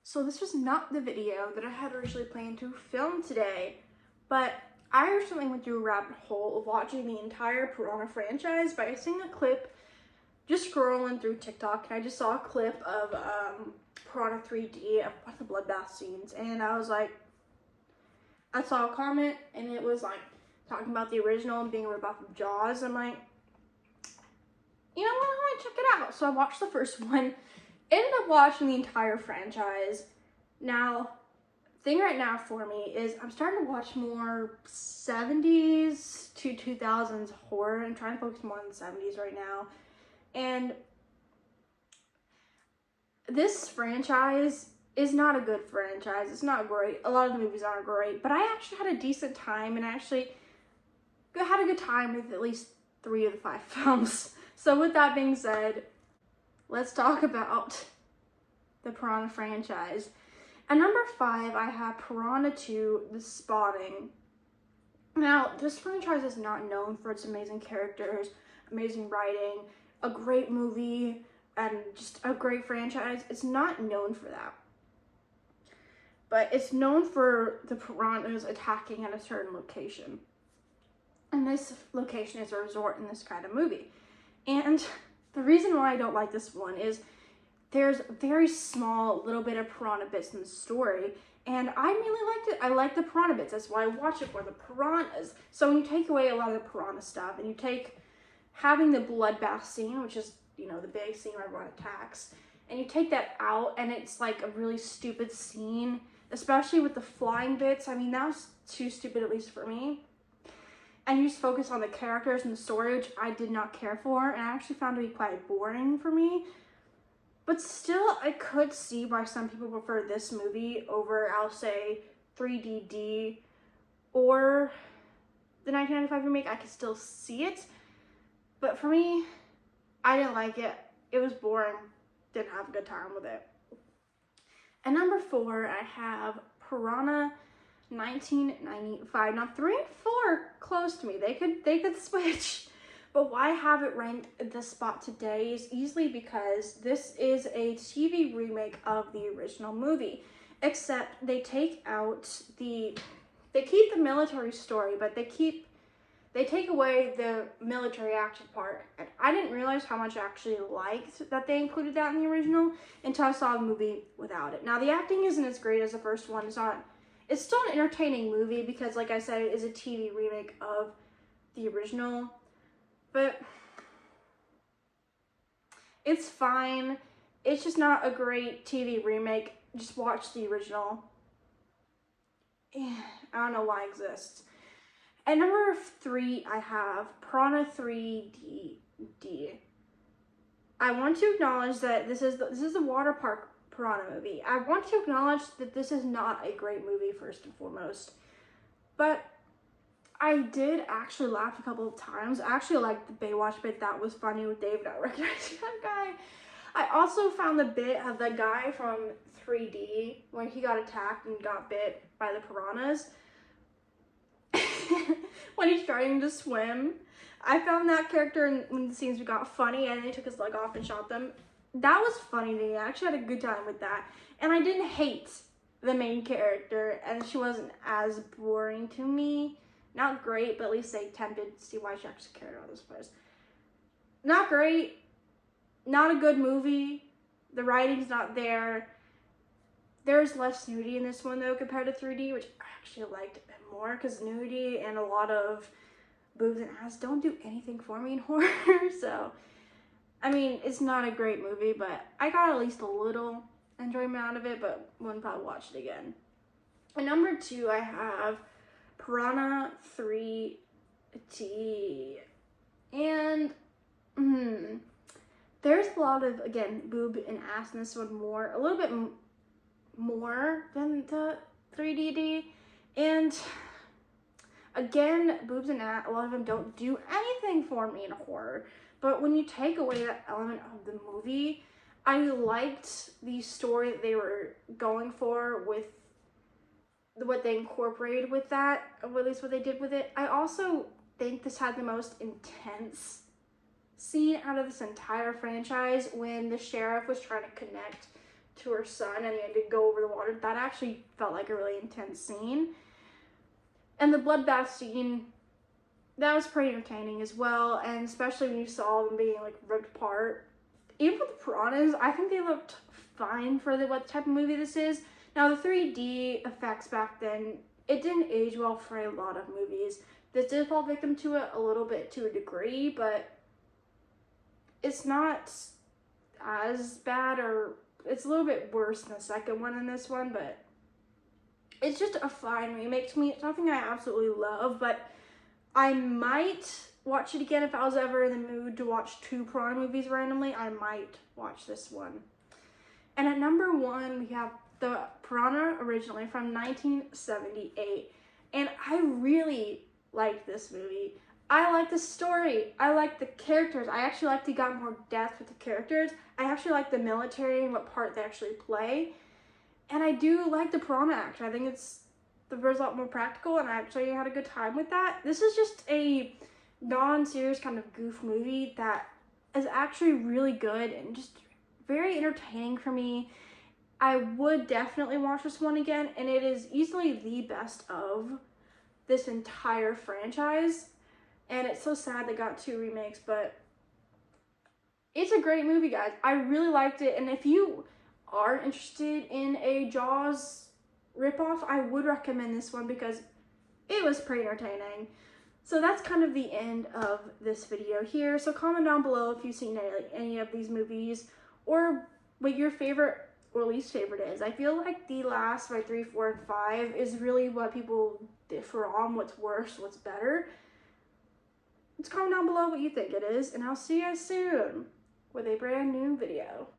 So this was not the video that I had originally planned to film today, but I recently went through a rabbit hole of watching the entire Piranha franchise by seeing a clip, just scrolling through TikTok, and I just saw a clip of Piranha 3D of one of the bloodbath scenes, and I was like, I saw a comment, and it was like talking about the original and being a ripoff of Jaws. I'm like, you know what, I want to check it out. So I watched the first one, ended up watching the entire franchise. Now, thing right now for me is I'm starting to watch more 70s to 2000s horror. I'm trying to focus more on the 70s right now. And this franchise is not a good franchise. It's not great. A lot of the movies aren't great, but I actually had a decent time and I actually had a good time with at least 3 of the 5 films. So with that being said, let's talk about the Piranha franchise. At number 5, I have Piranha 2, The Spawning. Now, this franchise is not known for its amazing characters, amazing writing, a great movie, and just a great franchise. It's not known for that. But it's known for the piranhas attacking at a certain location. And this location is a resort in this kind of movie. And the reason why I don't like this one is there's a very small little bit of piranha bits in the story, and I really liked it. I like the piranha bits. That's why I watch it for the piranhas. So when you take away a lot of the piranha stuff, and you take having the bloodbath scene, which is, you know, the big scene where everyone attacks, and you take that out, and it's like a really stupid scene, especially with the flying bits. I mean, that was too stupid, at least for me. And you just focus on the characters and the story, which I did not care for, and I actually found to be quite boring for me. But still, I could see why some people prefer this movie over, I'll say, 3DD or the 1995 remake. I could still see it. But for me, I didn't like it. It was boring. Didn't have a good time with it. At number 4, I have Piranha 1995. Now 3 and 4 close to me. They could switch. But why I have it ranked at this spot today is easily because this is a TV remake of the original movie. Except they take keep the military story, but they take away the military action part. And I didn't realize how much I actually liked that they included that in the original until I saw the movie without it. Now the acting isn't as great as the first one. It's still an entertaining movie because, like I said, it is a TV remake of the original. But it's fine. It's just not a great TV remake. Just watch the original. I don't know why it exists. At number 3, I have Piranha 3D. I want to acknowledge that this is the water park Piranha movie. I want to acknowledge that this is not a great movie, first and foremost. But I did actually laugh a couple of times. I actually liked the Baywatch bit. That was funny with Dave not recognizing that guy. I also found the bit of the guy from 3D when he got attacked and got bit by the piranhas. When he's trying to swim. I found that character in the scenes got funny, and then he took his leg off and shot them. That was funny to me. I actually had a good time with that. And I didn't hate the main character, and she wasn't as boring to me. Not great, but at least they attempted to see why she actually cared about this place. Not great. Not a good movie. The writing's not there. There's less nudity in this one, though, compared to 3D, which I actually liked a bit more, because nudity and a lot of boobs and ass don't do anything for me in horror. So, I mean, it's not a great movie, but I got at least a little enjoyment out of it, but wouldn't probably watch it again. At number 2, I have Piranha 3D, and there's a lot of, again, boob and ass in this one a little bit more than the 3DD, and again, boobs and ass, a lot of them don't do anything for me in horror, but when you take away that element of the movie, I liked the story that they were going for with what they incorporated with that, or at least what they did with it. I also think this had the most intense scene out of this entire franchise when the sheriff was trying to connect to her son and he had to go over the water. That actually felt like a really intense scene. And the bloodbath scene, that was pretty entertaining as well, and especially when you saw them being like ripped apart. Even with the piranhas, I think they looked fine for what type of movie this is. Now, the 3D effects back then, it didn't age well for a lot of movies. This did fall victim to it a little bit to a degree, but it's not as bad, or it's a little bit worse than the second one in this one, but it's just a fine remake to me. It's nothing I absolutely love, but I might watch it again if I was ever in the mood to watch 2 Piranha movies randomly. I might watch this one. And at number 1, we have the Piranha originally from 1978. And I really like this movie. I like the story. I like the characters. I actually like they got more depth with the characters. I actually like the military and what part they actually play. And I do like the Piranha action. I think there's a lot more practical, and I actually had a good time with that. This is just a non-serious kind of goof movie that is actually really good and just very entertaining for me. I would definitely watch this one again, and it is easily the best of this entire franchise. And it's so sad they got 2 remakes, but it's a great movie, guys. I really liked it, and if you are interested in a Jaws ripoff, I would recommend this one because it was pretty entertaining. So that's kind of the end of this video here. So comment down below if you've seen any of these movies, or what your favorite or least favorite is. I feel like the last 3, 4, and 5 is really what people differ on, what's worse, what's better. Just comment down below what you think it is, and I'll see you guys soon with a brand new video.